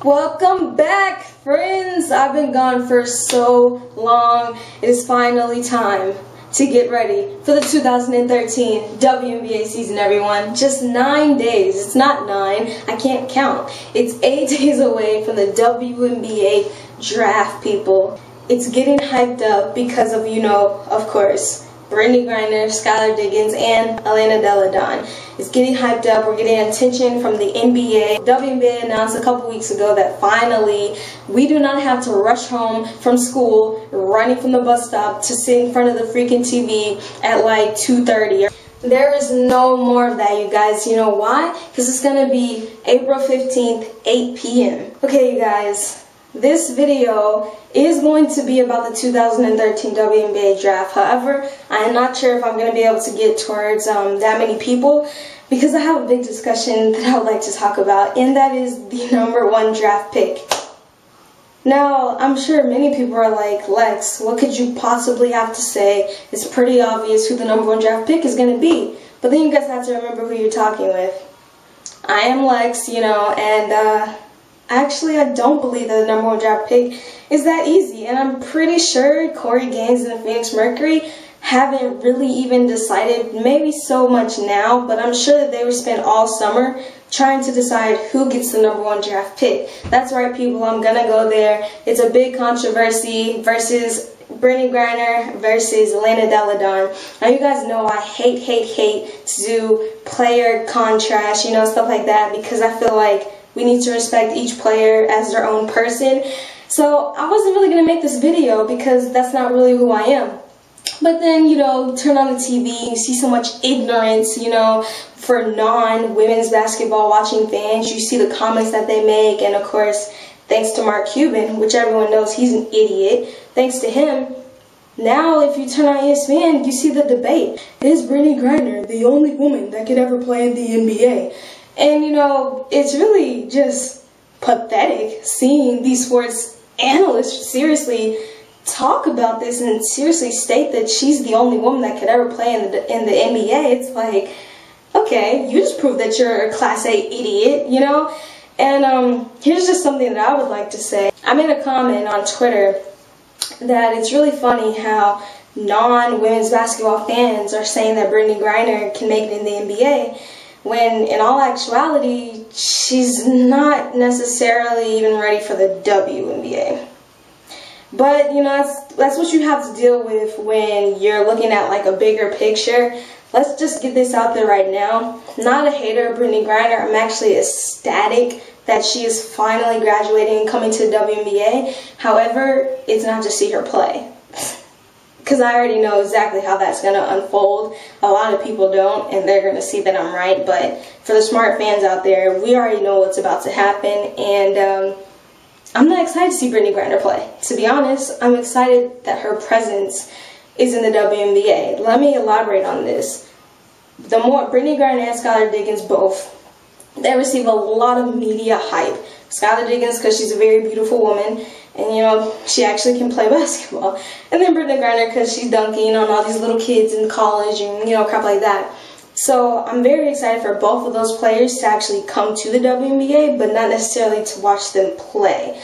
Welcome back, friends. I've been gone for so long. It is finally time to get ready for the 2013 WNBA season, everyone. Just 9 days. It's not 9. I can't count. It's 8 days away from the WNBA draft, people. It's getting hyped up because of, of course, Griner, Skylar Diggins, and Della. It's getting hyped up. We're getting attention from the NBA. WNBA announced a couple weeks ago that finally we do not have to rush home from school, running from the bus stop to sit in front of the freaking TV at like 2:30. There is no more of that, you guys. You know why? Because it's going to be April 15th, 8 p.m. Okay, you guys. This video is going to be about the 2013 WNBA draft. However, I am not sure if I'm going to be able to get towards that many people because I have a big discussion that I would like to talk about, and that is the #1 draft pick. Now, I'm sure many people are like, Lex, what could you possibly have to say? It's pretty obvious who the #1 draft pick is going to be. But then you guys have to remember who you're talking with. I am Lex, and actually, I don't believe that the #1 draft pick is that easy, and I'm pretty sure Corey Gaines and the Phoenix Mercury haven't really even decided, maybe so much now, but I'm sure that they would spend all summer trying to decide who gets the #1 draft pick. That's right, people, I'm gonna go there. It's a big controversy versus Griner versus Della. Now, you guys know I hate to do player contrast, stuff like that, because I feel like we need to respect each player as their own person. So I wasn't really going to make this video because that's not really who I am. But then, turn on the TV, you see so much ignorance, for non-women's basketball watching fans. You see the comments that they make, and of course, thanks to Mark Cuban, which everyone knows he's an idiot, thanks to him, now if you turn on ESPN, you see the debate. Is Brittney Griner the only woman that could ever play in the NBA? And, it's really just pathetic seeing these sports analysts seriously talk about this and seriously state that she's the only woman that could ever play in the NBA. It's like, okay, you just proved that you're a Class A idiot, And here's just something that I would like to say. I made a comment on Twitter that it's really funny how non-women's basketball fans are saying that Brittney Griner can make it in the NBA, when in all actuality, she's not necessarily even ready for the WNBA. But, that's what you have to deal with when you're looking at like a bigger picture. Let's just get this out there right now. Not a hater of Brittney Griner. I'm actually ecstatic that she is finally graduating and coming to the WNBA. However, it's not to see her play, because I already know exactly how that's going to unfold. A lot of people don't, and they're going to see that I'm right. But for the smart fans out there, we already know what's about to happen. And I'm not excited to see Brittney Griner play. To be honest, I'm excited that her presence is in the WNBA. Let me elaborate on this. The more Brittney Griner and Skylar Diggins both, they receive a lot of media hype. Skylar Diggins because she's a very beautiful woman, and she actually can play basketball. And then Brittney Griner because she's dunking on all these little kids in college and crap like that. So I'm very excited for both of those players to actually come to the WNBA, but not necessarily to watch them play.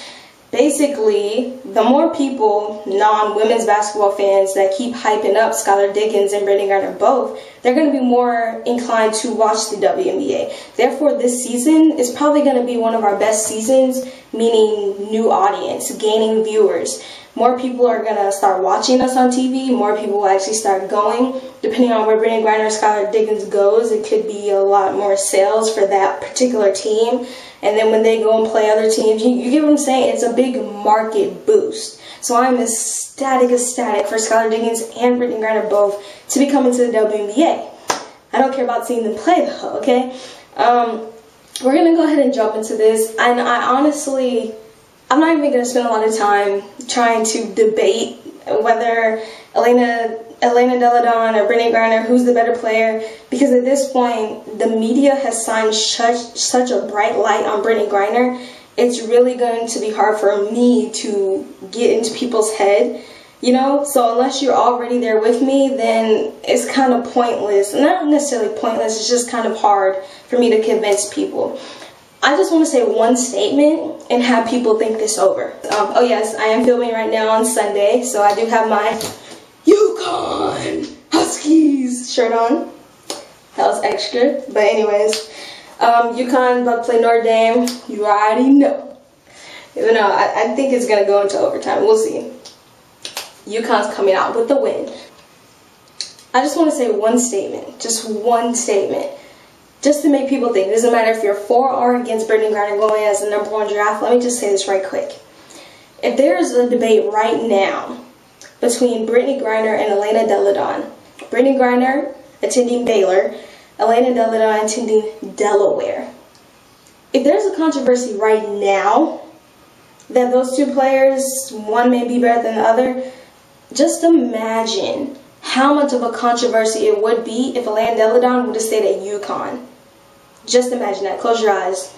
Basically, the more people, non-women's basketball fans, that keep hyping up Skylar Diggins and Brittney Griner both, they're going to be more inclined to watch the WNBA. Therefore, this season is probably going to be one of our best seasons, meaning new audience, gaining viewers. More people are going to start watching us on TV. More people will actually start going. Depending on where Brittney Griner or Skylar Diggins goes, it could be a lot more sales for that particular team. And then when they go and play other teams, you get what I'm saying? It's a big market boost. So I'm ecstatic for Skylar Diggins and Brittney Griner both to be coming to the WNBA. I don't care about seeing them play though, okay? We're going to go ahead and jump into this. And I'm not even going to spend a lot of time trying to debate whether Della or Brittney Griner, who's the better player, because at this point, the media has shined such a bright light on Brittney Griner. It's really going to be hard for me to get into people's head, So unless you're already there with me, then it's kind of pointless. Not necessarily pointless, it's just kind of hard for me to convince people. I just want to say one statement and have people think this over. Oh yes, I am filming right now on Sunday, so I do have my UConn Huskies shirt on. That was extra, but anyways, UConn about to play Notre Dame. You already know. Even though I think it's gonna go into overtime. We'll see. UConn's coming out with the win. I just want to say one statement, just one statement, just to make people think. It doesn't matter if you're for or against Brittany Griner going as the #1 draft. Let me just say this right quick. If there's a debate right now between Brittany Griner and Elena Della, Brittany Griner attending Baylor, Elena Della attending Delaware. If there's a controversy right now that those two players, one may be better than the other, just imagine how much of a controversy it would be if Elena Della would have stayed at UConn. Just imagine that. Close your eyes.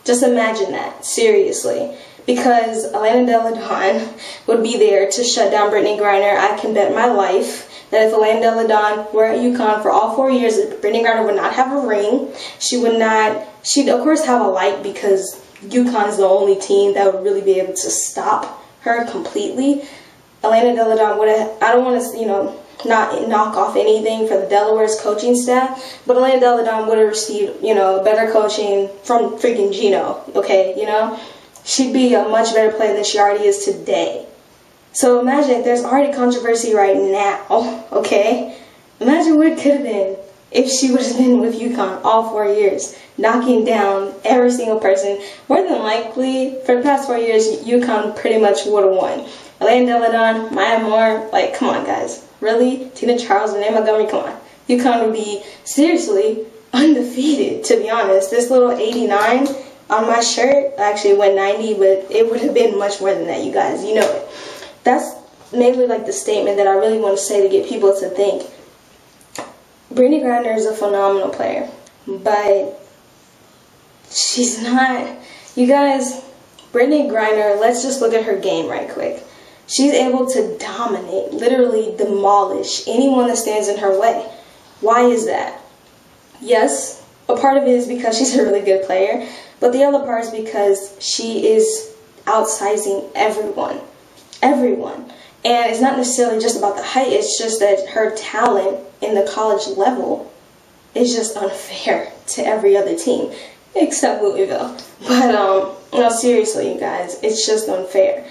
Just imagine that. Seriously. Because Elena Della would be there to shut down Brittany Griner. I can bet my life that if Elena Della were at UConn for all 4 years, Brittany Griner would not have a ring. She'd of course have a light because UConn is the only team that would really be able to stop her completely. Elena Della would have, I don't want to, not knock off anything for the Delaware's coaching staff, but Elena Della would have received, better coaching from freaking Gino, okay, She'd be a much better player than she already is today. So imagine if there's already controversy right now, okay? Imagine what it could have been if she would have been with UConn all 4 years, knocking down every single person. More than likely, for the past 4 years, UConn pretty much would have won. Elena Della, Maya Moore, like, come on, guys. Really? Tina Charles, Renee Montgomery, come on. UConn would be, seriously, undefeated, to be honest. This little 89 on my shirt actually went 90, but it would have been much more than that, you guys. You know it. That's mainly like the statement that I really want to say to get people to think. Brittany Griner is a phenomenal player, but she's not. You guys, Brittany Griner, let's just look at her game right quick. She's able to dominate, literally demolish anyone that stands in her way. Why is that? Yes, a part of it is because she's a really good player, but the other part is because she is outsizing everyone. Everyone. And it's not necessarily just about the height, it's just that her talent in the college level is just unfair to every other team, except Louisville. But, no, seriously, you guys, it's just unfair.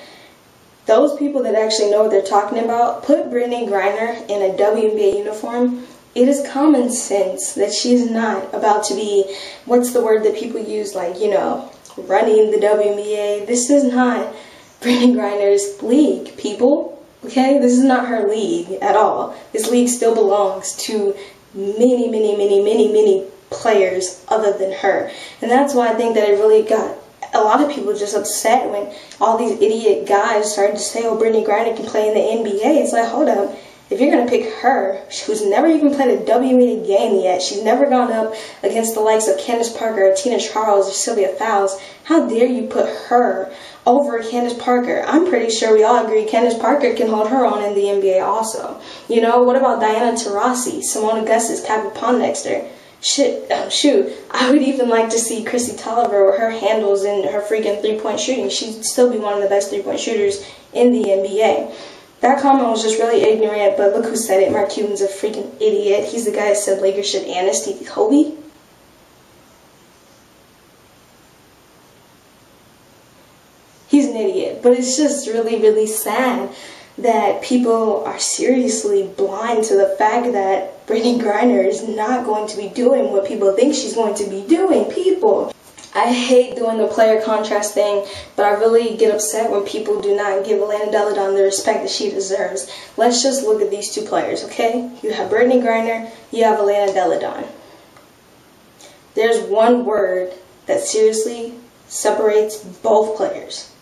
Those people that actually know what they're talking about, put Brittany Griner in a WNBA uniform. It is common sense that she's not about to be, what's the word that people use, like, running the WNBA. This is not Brittany Griner's league, people. Okay? This is not her league at all. This league still belongs to many, many, many, many, many players other than her. And that's why I think that it really got a lot of people just upset when all these idiot guys started to say, oh, Brittany Griner can play in the NBA. It's like, hold up. If you're going to pick her, who's never even played a WNBA game yet, she's never gone up against the likes of Candace Parker or Tina Charles or Sylvia Fowles, how dare you put her over Candace Parker? I'm pretty sure we all agree Candace Parker can hold her own in the NBA also. What about Diana Taurasi, Simone Augustus, Kathy Pondexter? Shoot, I would even like to see Chrissy Tolliver with her handles and her freaking three-point shooting. She'd still be one of the best three-point shooters in the NBA. That comment was just really ignorant, but look who said it. Mark Cuban's a freaking idiot. He's the guy that said Lakers should amnesty Kobe. He's an idiot. But it's just really, really sad that people are seriously blind to the fact that Brittany Griner is not going to be doing what people think she's going to be doing. People. I hate doing the player contrast thing, but I really get upset when people do not give Elena Della the respect that she deserves. Let's just look at these two players, okay? You have Brittany Griner, you have Elena Della. There's one word that seriously separates both players.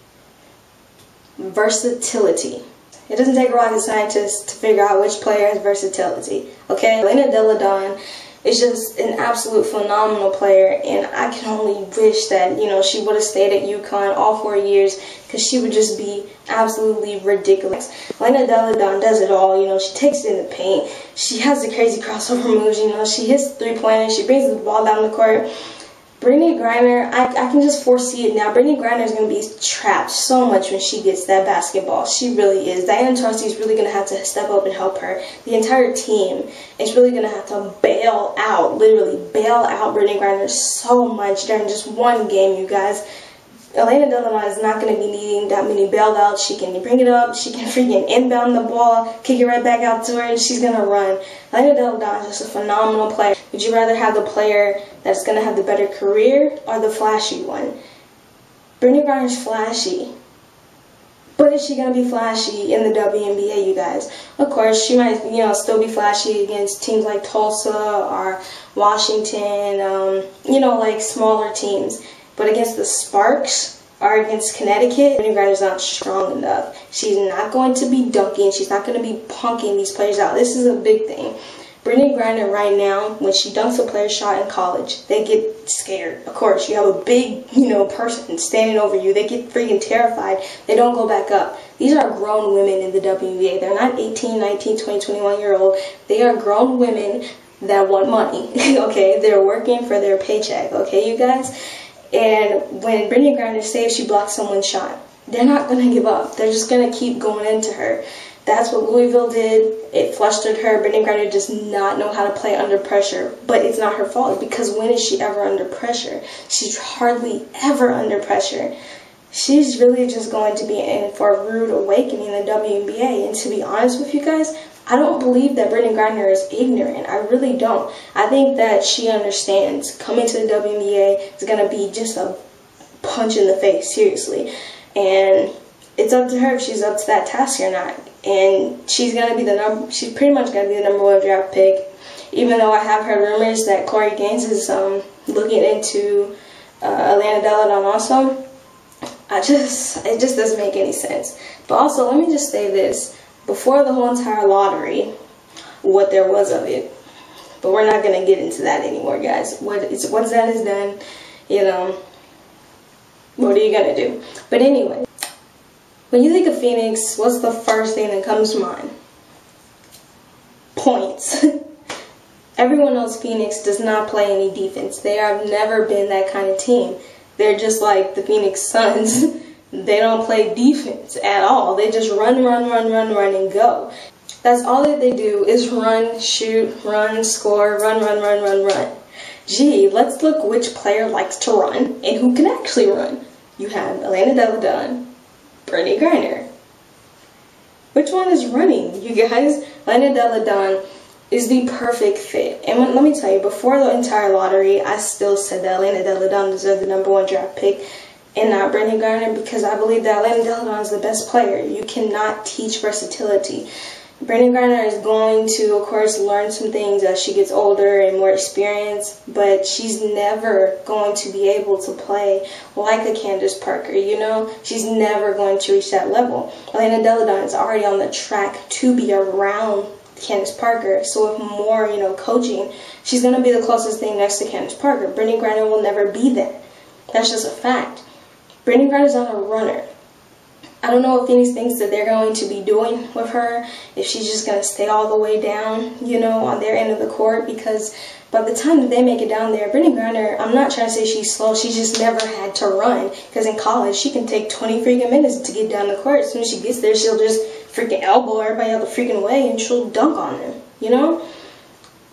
Versatility. It doesn't take a rocket scientist to figure out which player has versatility, okay? Elena Della is just an absolute phenomenal player, and I can only wish that, she would have stayed at UConn all 4 years, because she would just be absolutely ridiculous. Elena Della does it all, she takes it in the paint, she has the crazy crossover moves, she hits the three-pointers, she brings the ball down the court. Brittany Griner, I can just foresee it now. Brittany Griner is going to be trapped so much when she gets that basketball. She really is. Diana Taurasi is really going to have to step up and help her. The entire team is really going to have to bail out, literally bail out Brittany Griner so much during just one game, you guys. Elena Della is not going to be needing that many bailouts. She can bring it up. She can freaking inbound the ball, kick it right back out to her, and she's going to run. Elena Della is just a phenomenal player. Would you rather have the player that's going to have the better career or the flashy one? Brittany Griner is flashy. But is she going to be flashy in the WNBA, you guys? Of course, she might, still be flashy against teams like Tulsa or Washington, like smaller teams. But against the Sparks or against Connecticut, Brittany Griner's not strong enough. She's not going to be dunking. She's not going to be punking these players out. This is a big thing. Brittany Griner right now, when she dunks a player's shot in college, they get scared. Of course, you have a big, person standing over you. They get freaking terrified. They don't go back up. These are grown women in the WNBA. They're not 18, 19, 20, 21-year-old. They are grown women that want money, okay? They're working for their paycheck, okay, you guys? And when Brittany Griner, say if she blocks someone's shot, they're not going to give up. They're just going to keep going into her. That's what Louisville did. It flustered her. Brittany Griner does not know how to play under pressure. But it's not her fault, because when is she ever under pressure? She's hardly ever under pressure. She's really just going to be in for a rude awakening in the WNBA. And to be honest with you guys, I don't believe that Brittany Griner is ignorant. I really don't. I think that she understands coming to the WNBA is going to be just a punch in the face, seriously. And it's up to her if she's up to that task or not. And she's going to be she's pretty much going to be the #1 draft pick. Even though I have heard rumors that Corey Gaines is looking into Elena Della also. It just doesn't make any sense. But also, let me just say this. Before the whole entire lottery, what there was of it. But we're not going to get into that anymore, guys. What's done is done. What are you going to do? But anyway, when you think of Phoenix, what's the first thing that comes to mind? Points. Everyone else, Phoenix does not play any defense. They have never been that kind of team. They're just like the Phoenix Suns. They don't play defense at all. They just run, and go. That's all that they do is run, shoot, run, score, run. Gee, let's look which player likes to run and who can actually run. You have Elena Della, Brittany Griner. Which one is running, you guys? Elena Della is the perfect fit. And let me tell you, before the entire lottery, I still said that Elena Della deserved the #1 draft pick and not Brittany Griner, because I believe that Elena Della is the best player. You cannot teach versatility. Brittany Griner is going to, of course, learn some things as she gets older and more experienced, but she's never going to be able to play like a Candace Parker, She's never going to reach that level. Elena Della is already on the track to be around Candace Parker, so with more, coaching, she's going to be the closest thing next to Candace Parker. Brittany Griner will never be that. That's just a fact. Brittany Griner's not a runner. I don't know what Phoenix thinks that they're going to be doing with her, if she's just going to stay all the way down, on their end of the court, because by the time that they make it down there, Brittany Griner, I'm not trying to say she's slow, she just never had to run, because in college, she can take 20 freaking minutes to get down the court. As soon as she gets there, she'll just freaking elbow everybody out the freaking way, and she'll dunk on them,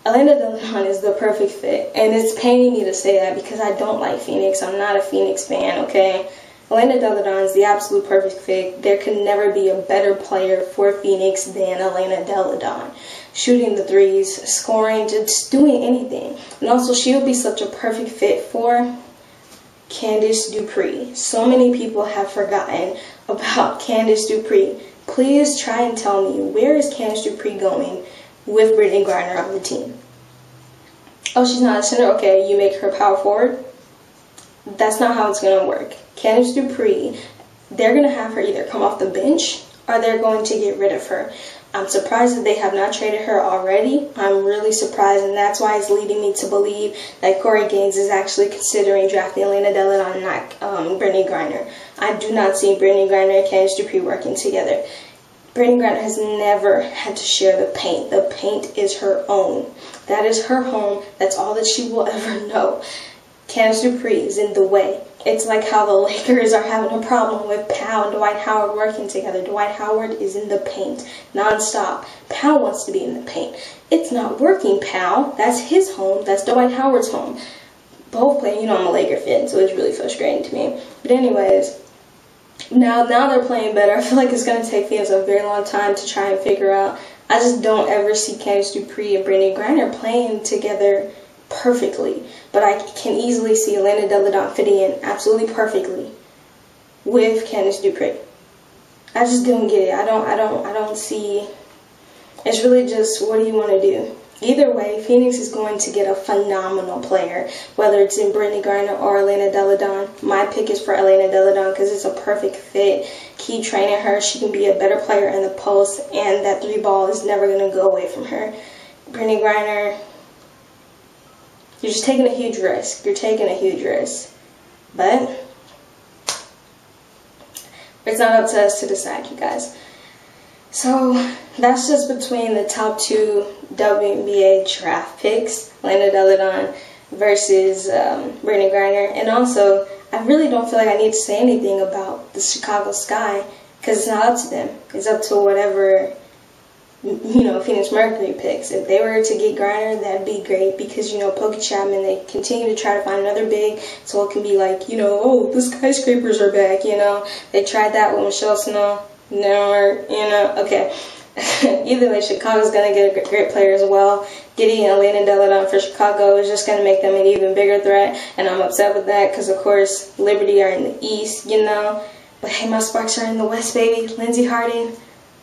Elena Della is the perfect fit, and it's paining me to say that because I don't like Phoenix. I'm not a Phoenix fan, okay? Elena Della is the absolute perfect fit. There could never be a better player for Phoenix than Elena Della. Shooting the threes, scoring, just doing anything. And also, she would be such a perfect fit for Candace Dupree. So many people have forgotten about Candace Dupree. Please try and tell me, where is Candace Dupree going with Brittany Griner on the team? Oh, she's not a center? Okay, you make her power forward? That's not how it's going to work. Candace Dupree, they're going to have her either come off the bench or they're going to get rid of her. I'm surprised that they have not traded her already. I'm really surprised, and that's why it's leading me to believe that Corey Gaines is actually considering drafting Elena Della and not Brittany Griner. I do not see Brittany Griner and Candace Dupree working together. Brittany Griner has never had to share the paint. The paint is her own. That is her home. That's all that she will ever know. Candace Dupree is in the way. It's like how the Lakers are having a problem with Powell and Dwight Howard working together. Dwight Howard is in the paint nonstop. Powell wants to be in the paint. It's not working, Powell. That's his home. That's Dwight Howard's home. Both play, you know, I'm a Laker fan, so it's really frustrating to me. But anyways, now they're playing better. I feel like it's going to take Phoenix a very long time to try and figure out. I just don't ever see Candace Dupree and Brittany Griner playing together perfectly, but I can easily see Elena Della fitting in absolutely perfectly with Candace Dupree. I just don't get it. I don't see. It's really just, what do you want to do? Either way, Phoenix is going to get a phenomenal player, whether it's in Brittany Griner or Elena Della. My pick is for Elena Della because it's a perfect fit. Keep training her. She can be a better player in the post, and that 3-ball is never going to go away from her. Brittany Griner, you're just taking a huge risk. You're taking a huge risk. But it's not up to us to decide, you guys. So that's just between the top 2 WNBA draft picks, Elena Della versus Brittany Griner. And also, I really don't feel like I need to say anything about the Chicago Sky because it's not up to them. It's up to whatever, you know, Phoenix Mercury picks. If they were to get Griner, that'd be great because, you know, Pokey Chapman, they continue to try to find another big so it can be like, you know, oh, the skyscrapers are back, you know. They tried that with Michelle Snow. No, you know, okay. Either way, Chicago's going to get a great player as well. Getting Elena Della for Chicago is just going to make them an even bigger threat, and I'm upset with that because, of course, Liberty are in the East, you know. But hey, my Sparks are in the West, baby. Lindsey Harding.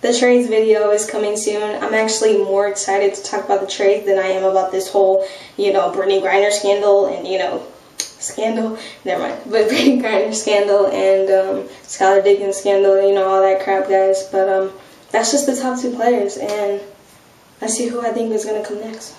The trades video is coming soon. I'm actually more excited to talk about the trades than I am about this whole, you know, Brittany Griner scandal and, you know, never mind, but Brittany Griner scandal and Skylar Diggins scandal, you know, all that crap, guys. But that's just the top 2 players, and let's see who I think is going to come next.